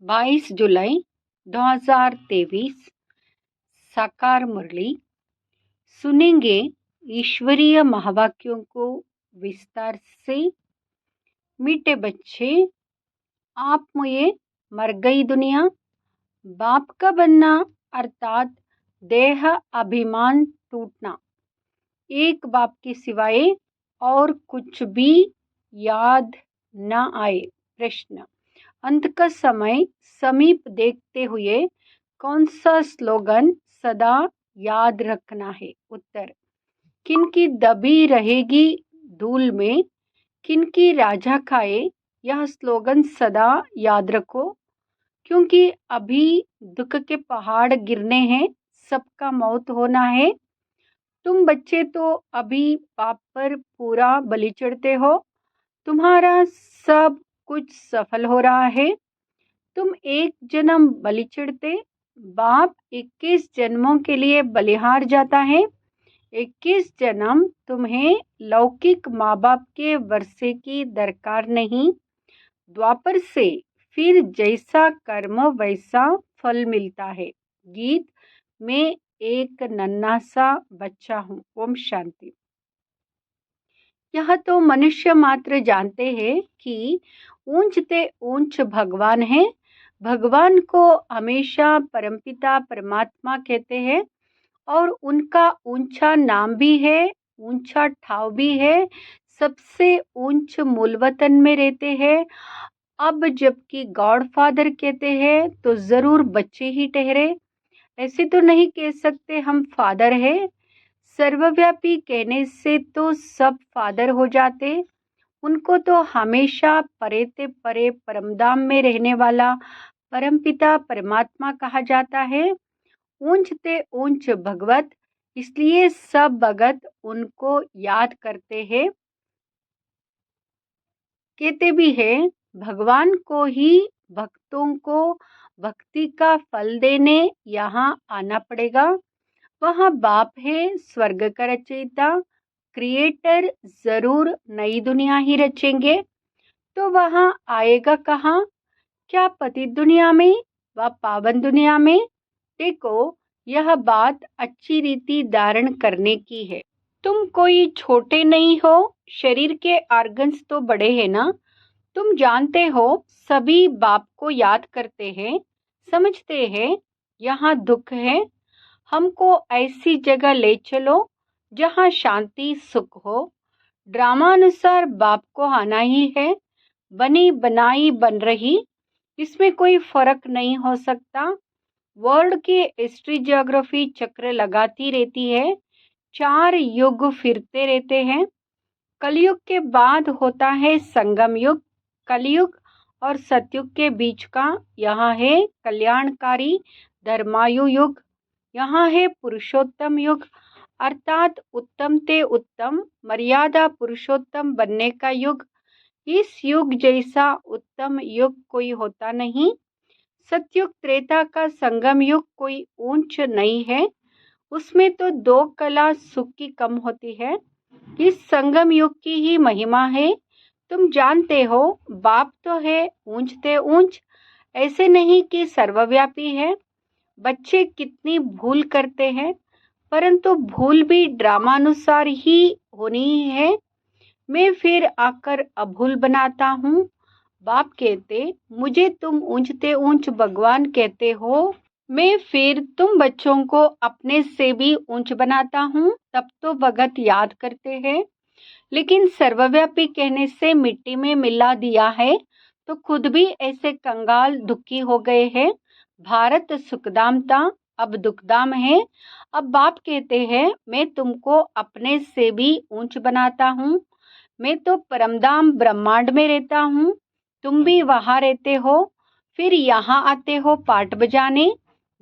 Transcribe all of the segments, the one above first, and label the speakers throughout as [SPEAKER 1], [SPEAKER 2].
[SPEAKER 1] 22 जुलाई 2023 साकार मुरली सुनेंगे ईश्वरीय महावाक्यों को विस्तार से। मीठे बच्चे, आप मुझे मर गई दुनिया, बाप का बनना अर्थात देह अभिमान टूटना, एक बाप के सिवाय और कुछ भी याद न आए। प्रश्न, अंत का समय समीप देखते हुए कौन सा स्लोगन सदा याद रखना है? उत्तर, किनकी दबी रहेगी धूल में, किनकी राजा खाए, यह स्लोगन सदा याद रखो, क्योंकि अभी दुख के पहाड़ गिरने हैं, सबका मौत होना है। तुम बच्चे तो अभी पाप पर पूरा बलि चढ़ते हो, तुम्हारा सब कुछ सफल हो रहा है। तुम एक जन्म बलि चढ़ते, बाप 21 जन्मों के लिए बलिहार जाता है। 21 जन्म तुम्हें लौकिक माँ बाप के वर्षे की दरकार नहीं। द्वापर से फिर जैसा कर्म वैसा फल मिलता है। गीत, मैं एक नन्हा सा बच्चा हूँ। ओम शांति। यह तो मनुष्य मात्र जानते हैं कि ऊंचते ऊंच भगवान है। भगवान को हमेशा परमपिता परमात्मा कहते हैं और उनका ऊंचा नाम भी है, ऊंचा ठाव भी है, सबसे ऊंच मूल वतन में रहते हैं। अब जबकि गॉड फादर कहते हैं तो जरूर बच्चे ही ठहरे। ऐसे तो नहीं कह सकते हम फादर है। सर्वव्यापी कहने से तो सब फादर हो जाते। उनको तो हमेशा परे ते परे परमधाम में रहने वाला परमपिता परमात्मा कहा जाता है। ऊंच ते ऊंच भगवत, इसलिए सब भगत उनको याद करते हैं। कहते भी हैं भगवान को ही भक्तों को भक्ति का फल देने यहाँ आना पड़ेगा। वहाँ बाप है स्वर्ग का रचयिता, क्रिएटर जरूर नई दुनिया ही रचेंगे। तो वहाँ आएगा कहाँ? क्या पतित दुनिया में व पावन दुनिया में? देखो, यह बात अच्छी रीति धारण करने की है। तुम कोई छोटे नहीं हो, शरीर के आर्गन्स तो बड़े हैं ना। तुम जानते हो सभी बाप को याद करते हैं, समझते हैं यहाँ दुख है, हमको ऐसी जगह ले चलो जहाँ शांति सुख हो। ड्रामा अनुसार बाप को आना ही है, बनी बनाई बन रही, इसमें कोई फर्क नहीं हो सकता। वर्ल्ड की हिस्ट्री ज्योग्राफी चक्र लगाती रहती है, 4 युग फिरते रहते हैं। कलयुग के बाद होता है संगम युग। कलयुग और सतयुग के बीच का यहाँ है कल्याणकारी धर्मायु युग। यहाँ है पुरुषोत्तम युग, अर्थात उत्तम ते उत्तम मर्यादा पुरुषोत्तम बनने का युग। इस युग जैसा उत्तम युग कोई होता नहीं। सतयुग त्रेता का संगम युग कोई ऊंच नहीं है, उसमें तो 2 कला सुख की कम होती है। इस संगम युग की ही महिमा है। तुम जानते हो बाप तो है ऊंच ते ऊंच, ऐसे नहीं कि सर्वव्यापी है। बच्चे कितनी भूल करते हैं, परंतु भूल भी ड्रामानुसार ही होनी है। मैं फिर आकर अभूल बनाता हूँ। बाप कहते, मुझे तुम ऊंचते ऊंच भगवान कहते हो, मैं फिर तुम बच्चों को अपने से भी ऊंच बनाता हूँ। तब तो भगत याद करते हैं, लेकिन सर्वव्यापी कहने से मिट्टी में मिला दिया है तो खुद भी ऐसे कंगाल दुखी हो गए हैं। भारत सुखदाम था, अब दुखदाम है। अब बाप कहते हैं मैं तुमको अपने से भी ऊंच बनाता हूँ। मैं तो परमधाम ब्रह्मांड में रहता हूँ, तुम भी वहाँ रहते हो, फिर यहाँ आते हो पाठ बजाने।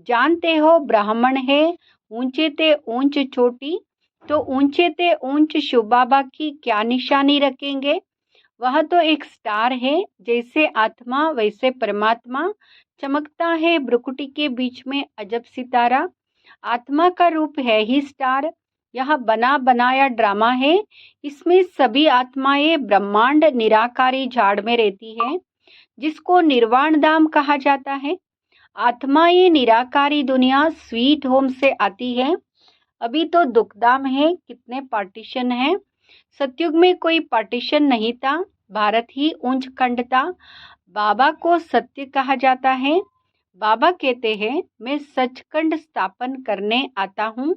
[SPEAKER 1] जानते हो ब्राह्मण है ऊंचे ते ऊंच चोटी, तो ऊंचे ते ऊंच शिव बाबा की क्या निशानी रखेंगे? वह तो एक स्टार है, जैसे आत्मा वैसे परमात्मा, चमकता है भ्रुकुटी के बीच में अजब सितारा। आत्मा का रूप है ही स्टार। यह बना बनाया ड्रामा है, इसमें सभी आत्माएं ब्रह्मांड निराकारी झाड़ में रहती है। जिसको निर्वाण धाम कहा जाता है। आत्मा ये निराकारी दुनिया स्वीट होम से आती है। अभी तो दुखधाम है, कितने पार्टीशन हैं। सतयुग में कोई पार्टीशन नहीं था, भारत ही ऊंच खंड था। बाबा को सत्य कहा जाता है। बाबा कहते हैं मैं सचखंड स्थापन करने आता हूँ,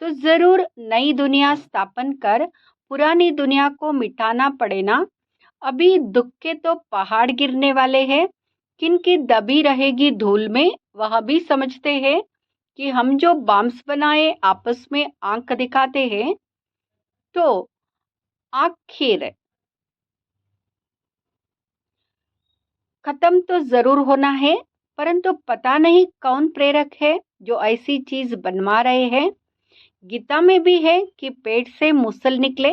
[SPEAKER 1] तो जरूर नई दुनिया स्थापन कर पुरानी दुनिया को मिटाना पड़े ना। अभी दुख के तो पहाड़ गिरने वाले हैं, किनकी दबी रहेगी धूल में, वह भी समझते हैं कि हम जो बॉम्ब्स बनाए आपस में आंख दिखाते हैं, तो आखिर खत्म तो जरूर होना है, परंतु पता नहीं कौन प्रेरक है जो ऐसी चीज बनवा रहे हैं। गीता में भी है कि पेट से मुसल निकले।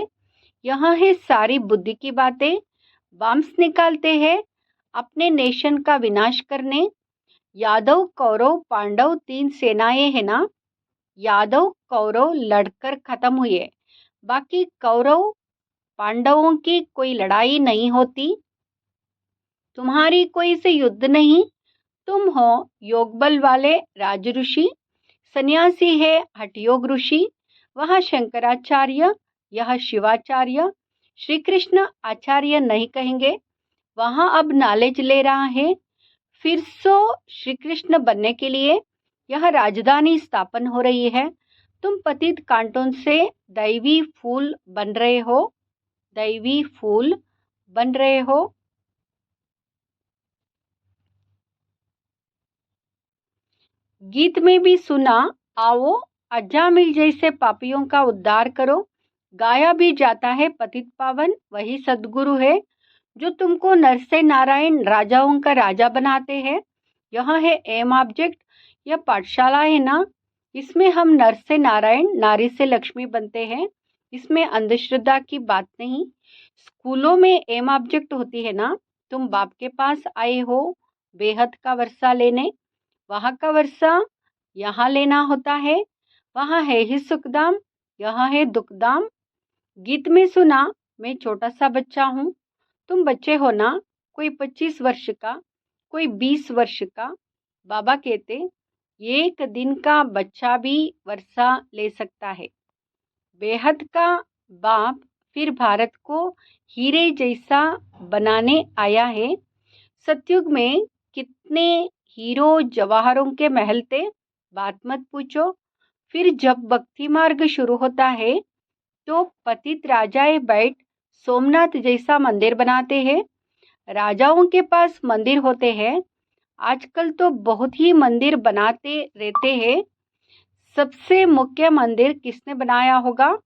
[SPEAKER 1] यहाँ है सारी बुद्धि की बातें। बॉम्ब्स निकालते हैं अपने नेशन का विनाश करने। यादव कौरव पांडव 3 सेनाएं हैं ना। यादव कौरव लड़कर खत्म हुए, बाकी कौरव पांडवों की कोई लड़ाई नहीं होती। तुम्हारी कोई से युद्ध नहीं। तुम हो योग बल वाले राज ऋषि, सन्यासी है हठयोग ऋषि। वह शंकराचार्य, यह शिवाचार्य। श्री कृष्ण आचार्य नहीं कहेंगे, वहां अब नॉलेज ले रहा है। फिर सो श्री कृष्ण बनने के लिए यह राजधानी स्थापन हो रही है। तुम पतित कांटों से दैवी फूल बन रहे हो, दैवी फूल बन रहे हो। गीत में भी सुना, आओ अजामिल जैसे पापियों का उद्धार करो। गाया भी जाता है पतित पावन वही सदगुरु है, जो तुमको नर से नारायण राजाओं का राजा बनाते हैं। यहाँ है एम ऑब्जेक्ट। यह पाठशाला है ना, इसमें हम नर से नारायण नारी से लक्ष्मी बनते हैं। इसमें अंधश्रद्धा की बात नहीं। स्कूलों में एम ऑब्जेक्ट होती है ना। तुम बाप के पास आए हो बेहद का वर्षा लेने, वहां का वर्षा यहाँ लेना होता है। वहां है ही सुखदाम, यहाँ है दुखदाम। गीत में सुना, मैं छोटा सा बच्चा हूँ, तुम बच्चे हो ना, कोई 25 वर्ष का, कोई 20 वर्ष का। बाबा कहते एक दिन का बच्चा भी वर्षा ले सकता है। बेहद का बाप फिर भारत को हीरे जैसा बनाने आया है। सतयुग में कितने हीरो जवाहरों के महल थे, बात मत पूछो। फिर जब भक्ति मार्ग शुरू होता है, तो पतित राजाएं बैठ सोमनाथ जैसा मंदिर बनाते हैं। राजाओं के पास मंदिर होते हैं। आजकल तो बहुत ही मंदिर बनाते रहते हैं। सबसे मुख्य मंदिर किसने बनाया होगा?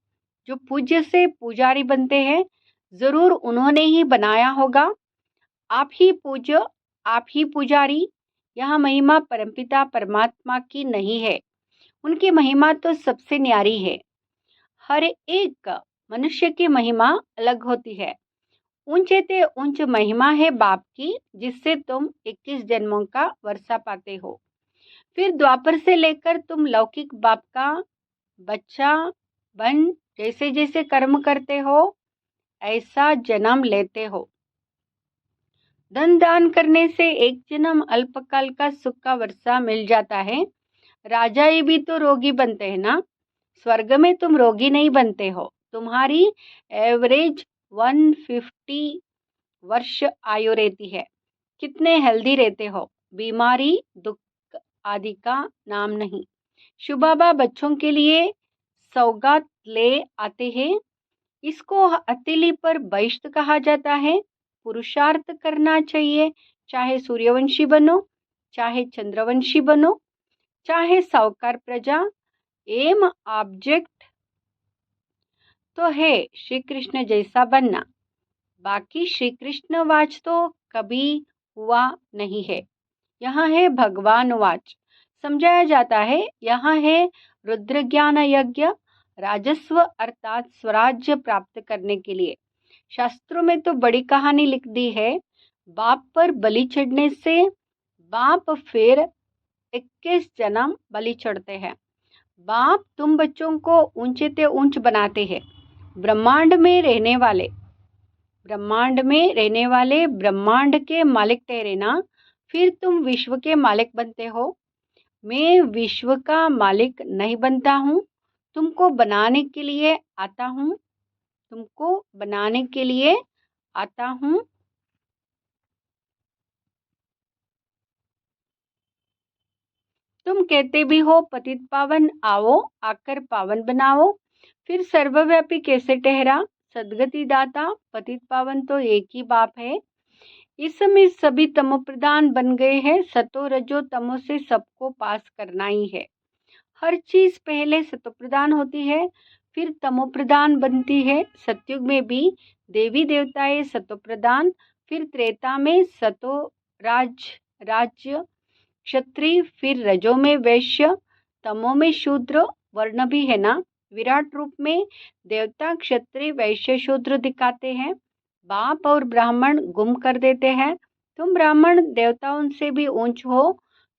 [SPEAKER 1] जो पूज्य से पुजारी बनते हैं, जरूर उन्होंने ही बनाया होगा। आप ही पूज्य, आप ही पुजारी। यह महिमा परमपिता परमात्मा की नहीं है, उनकी महिमा तो सबसे न्यारी है। हर एक मनुष्य की महिमा अलग होती है। ऊंचे ते ऊंच महिमा है बाप की, जिससे तुम 21 जन्मों का वर्षा पाते हो। फिर द्वापर से लेकर तुम लौकिक बाप का बच्चा बन जैसे जैसे कर्म करते हो, ऐसा जन्म लेते हो। धन दान करने से एक जन्म अल्पकाल का सुख का वर्षा मिल जाता है। राजा ही भी तो रोगी बनते हैं ना। स्वर्ग में तुम रोगी नहीं बनते हो। तुम्हारी एवरेज 150 वर्ष आयु रहती है। कितने हेल्दी रहते हो, बीमारी दुख आदि का नाम नहीं। शिव बाबा बच्चों के लिए सौगात ले आते हैं। इसको हथेली पर बहिष्ठ कहा जाता है। पुरुषार्थ करना चाहिए, चाहे सूर्यवंशी बनो, चाहे चंद्रवंशी बनो, चाहे सावकार प्रजा। एम ऑब्जेक्ट तो है श्री कृष्ण जैसा बनना। बाकी श्री कृष्ण वाच तो कभी हुआ नहीं है। यहाँ है भगवान वाच, समझाया जाता है। यहाँ है रुद्र ज्ञान यज्ञ, राजस्व अर्थात स्वराज्य प्राप्त करने के लिए। शास्त्रों में तो बड़ी कहानी लिख दी है। बाप पर बलि चढ़ने से बाप फिर 21 जन्म बलि चढ़ते हैं। बाप तुम बच्चों को ऊंचे ते ऊंच बनाते हैं। ब्रह्मांड में रहने वाले ब्रह्मांड में रहने वाले ब्रह्मांड के मालिक ठहरे ना, फिर तुम विश्व के मालिक बनते हो। मैं विश्व का मालिक नहीं बनता हूँ, तुमको बनाने के लिए आता हूँ, तुमको बनाने के लिए आता हूँ। तुम कहते भी हो पतित पावन आओ, आकर पावन बनाओ। फिर सर्वव्यापी कैसे ठहरा? सदगति दाता पतित पावन तो एक ही बाप है। इस समय सभी तमो प्रधान बन गए हैं। सतो रजो तमो से सबको पास करना ही है। हर चीज पहले सतो प्रधान होती है, फिर तमो प्रधान बनती है। सतयुग में भी देवी देवताएं सतो प्रधान, फिर त्रेता में सतो राज्य क्षत्रिय, फिर रजो में वैश्य, तमो में शूद्र। वर्ण भी है ना, विराट रूप में देवता क्षत्रिय वैश्य शूद्र दिखाते हैं। बाप और ब्राह्मण गुम कर देते हैं। तुम ब्राह्मण देवताओं से भी ऊंच हो,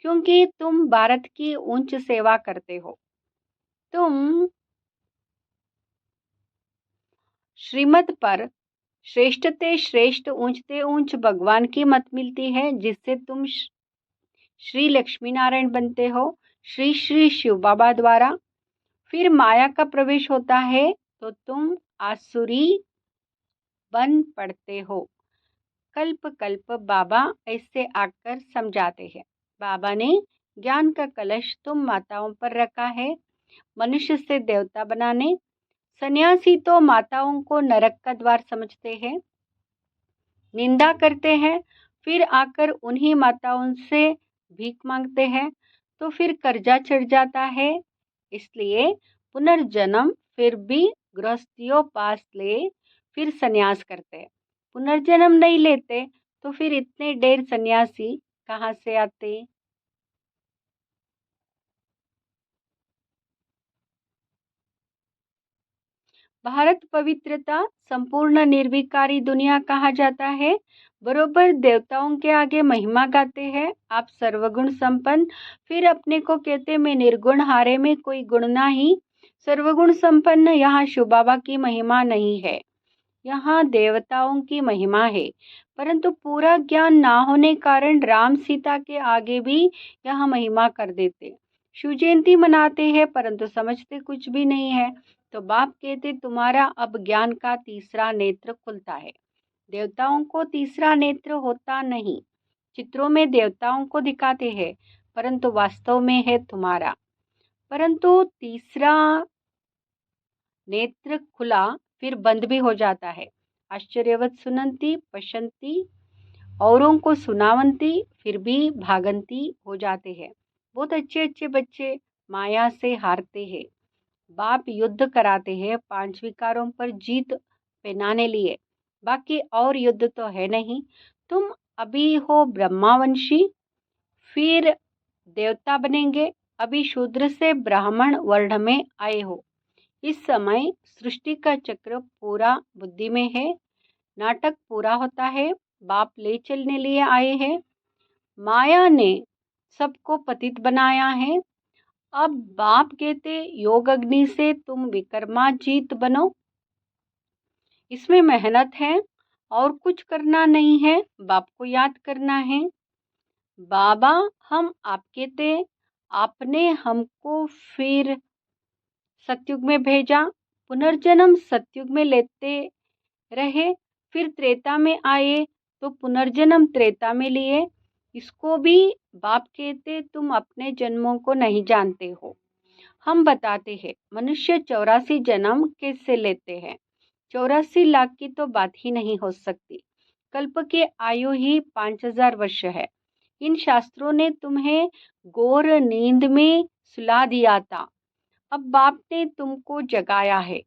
[SPEAKER 1] क्योंकि तुम भारत की ऊंच सेवा करते हो। तुम श्रीमत पर श्रेष्ठते श्रेष्ठ ऊंचते ऊंच भगवान की मत मिलती है, जिससे तुम श्री लक्ष्मी नारायण बनते हो, श्री श्री शिव बाबा द्वारा। फिर माया का प्रवेश होता है तो तुम आसुरी बन पड़ते हो। कल्प कल्प बाबा ऐसे आकर समझाते हैं। बाबा ने ज्ञान का कलश तुम माताओं पर रखा है, मनुष्य से देवता बनाने। सन्यासी तो माताओं को नरक का द्वार समझते हैं, निंदा करते हैं, फिर आकर उन्हीं माताओं से भीख मांगते हैं, तो फिर कर्जा चढ़ जाता है। इसलिए पुनर्जन्म फिर भी गृहस्थियों पास ले, फिर सन्यास करते हैं। पुनर्जन्म नहीं लेते तो फिर इतने ढेर सन्यासी कहाँ से आते? भारत पवित्रता संपूर्ण निर्विकारी दुनिया कहा जाता है। बरोबर देवताओं के आगे महिमा गाते हैं। आप सर्वगुण संपन्न, फिर अपने को कहते मैं निर्गुण, हारे में कोई गुण नहीं। सर्वगुण संपन्न यहाँ शिव बाबा की महिमा नहीं है, यहाँ देवताओं की महिमा है। परंतु पूरा ज्ञान ना होने कारण राम सीता के आगे भी यहाँ महिमा कर देते। शिव जयंती मनाते हैं परंतु समझते कुछ भी नहीं है। तो बाप कहते तुम्हारा अब ज्ञान का तीसरा नेत्र खुलता है। देवताओं को तीसरा नेत्र होता नहीं। चित्रों में देवताओं को दिखाते हैं परंतु वास्तव में है तुम्हारा। परंतु तीसरा नेत्र खुला फिर बंद भी हो जाता है। आश्चर्यवत सुनंती पशंती, औरों को सुनावंती, फिर भी भागंती हो जाते हैं। बहुत अच्छे अच्छे बच्चे माया से हारते हैं। बाप युद्ध कराते हैं पांच विकारों पर जीत पहनाने लिए, बाकी और युद्ध तो है नहीं। तुम अभी हो ब्रह्मावंशी, फिर देवता बनेंगे। अभी शूद्र से ब्राह्मण वर्ण में आए हो। इस समय सृष्टि का चक्र पूरा बुद्धि में है, नाटक पूरा होता है। बाप ले चलने लिए आए हैं। माया ने सबको पतित बनाया है। अब बाप कहते योग अग्नि से तुम विक्रमाजीत बनो। इसमें मेहनत है और कुछ करना नहीं है, बाप को याद करना है। बाबा हम आपके थे, आपने हमको फिर सतयुग में भेजा। पुनर्जन्म सतयुग में लेते रहे, फिर त्रेता में आए तो पुनर्जन्म त्रेता में लिए। इसको भी बाप कहते तुम अपने जन्मों को नहीं जानते हो। हम बताते हैं मनुष्य 84 जन्म कैसे लेते हैं। 84 लाख की तो बात ही नहीं हो सकती। कल्प की आयु ही 5000 वर्ष है। इन शास्त्रों ने तुम्हें घोर नींद में सुला दिया था, अब बाप ने तुमको जगाया है।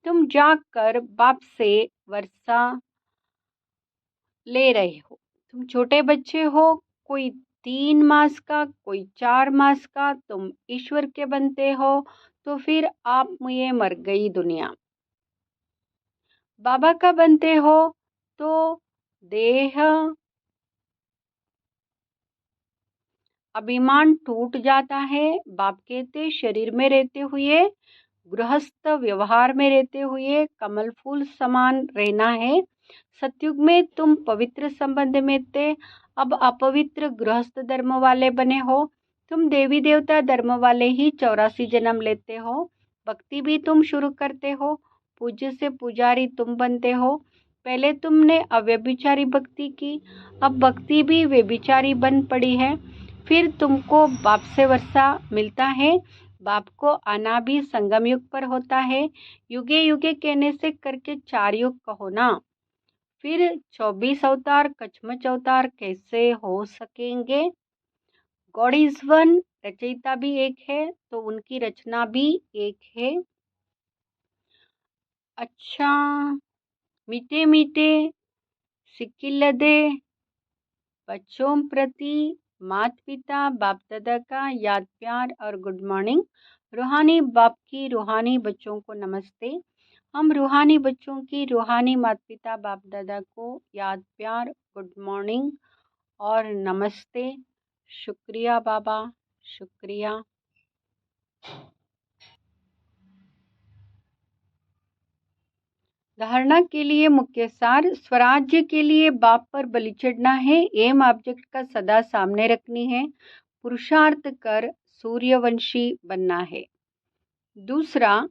[SPEAKER 1] तुम जाग कर बाप से वर्षा ले रहे हो। तुम छोटे बच्चे हो, कोई 3 मास का, कोई 4 मास का। तुम ईश्वर के बनते हो तो फिर आप मुझे मर गई दुनिया। बाबा का बनते हो तो देह अभिमान टूट जाता है। बाप कहते शरीर में रहते हुए, गृहस्थ व्यवहार में रहते हुए कमल फूल समान रहना है। सतयुग में तुम पवित्र संबंध में थे, अब अपवित्र गृहस्थ धर्म वाले बने हो। तुम देवी देवता धर्म वाले ही 84 जन्म लेते हो। भक्ति भी तुम शुरू करते हो, पूज्य से पुजारी तुम बनते हो। पहले तुमने अव्यभिचारी भक्ति की, अब भक्ति भी व्यभिचारी बन पड़ी है। फिर तुमको बाप से वर्षा मिलता है। बाप को आना भी संगम युग पर होता है। युगे युगे कहने से करके 4 युग कहो ना। फिर 24 अवतार कछमच अवतार कैसे हो सकेंगे? गॉड इज वन, रचयिता भी एक है तो उनकी रचना भी एक है। अच्छा, मीठे मीठे सिक्किलदे बच्चों प्रति माता पिता बाप दादा का याद प्यार और गुड मॉर्निंग। रूहानी बाप की रूहानी बच्चों को नमस्ते। हम रूहानी बच्चों की रूहानी माता पिता बाप दादा को याद प्यार गुड मॉर्निंग और नमस्ते। शुक्रिया बाबा, शुक्रिया। धारणा के लिए मुख्य सार, स्वराज्य के लिए बाप पर बलि चढ़ना है। एम ऑब्जेक्ट का सदा सामने रखनी है। पुरुषार्थ कर सूर्यवंशी बनना है। दूसरा,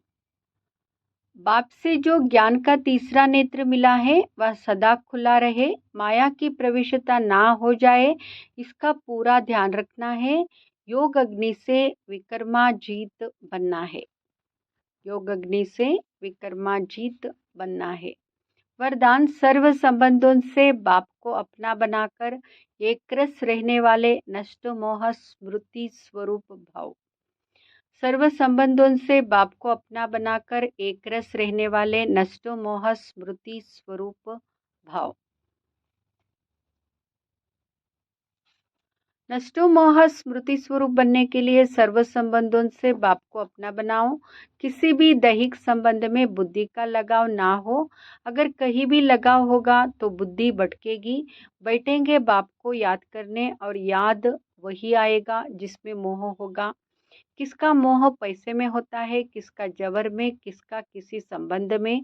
[SPEAKER 1] बाप से जो ज्ञान का तीसरा नेत्र मिला है वह सदा खुला रहे, माया की प्रवेशता ना हो जाए, इसका पूरा ध्यान रखना है। योग अग्नि से विक्रमाजीत बनना है। योग अग्नि से विक्रमाजीत बनना है। वरदान, सर्व संबंधों से बाप को अपना बनाकर एक रस रहने वाले नष्ट मोह स्मृति स्वरूप भाव। सर्व संबंधों से बाप को अपना बनाकर एक रस रहने वाले नष्ट मोह स्मृति स्वरूप भाव। नष्टो मोह स्मृति स्वरूप बनने के लिए सर्व संबंधों से बाप को अपना बनाओ। किसी भी दैहिक संबंध में बुद्धि का लगाव ना हो। अगर कहीं भी लगाव होगा तो बुद्धि भटकेगी। बैठेंगे बाप को याद करने और याद वही आएगा जिसमें मोह होगा। किसका मोह पैसे में होता है, किसका जबर में, किसका किसी संबंध में।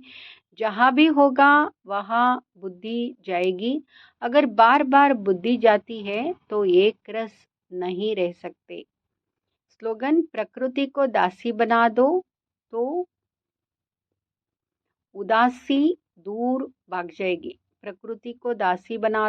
[SPEAKER 1] जहाँ भी होगा वहाँ बुद्धि जाएगी। अगर बार बार बुद्धि जाती है तो एक रस नहीं रह सकते। स्लोगन, प्रकृति को दासी बना दो तो उदासी दूर भाग जाएगी। प्रकृति को दासी बना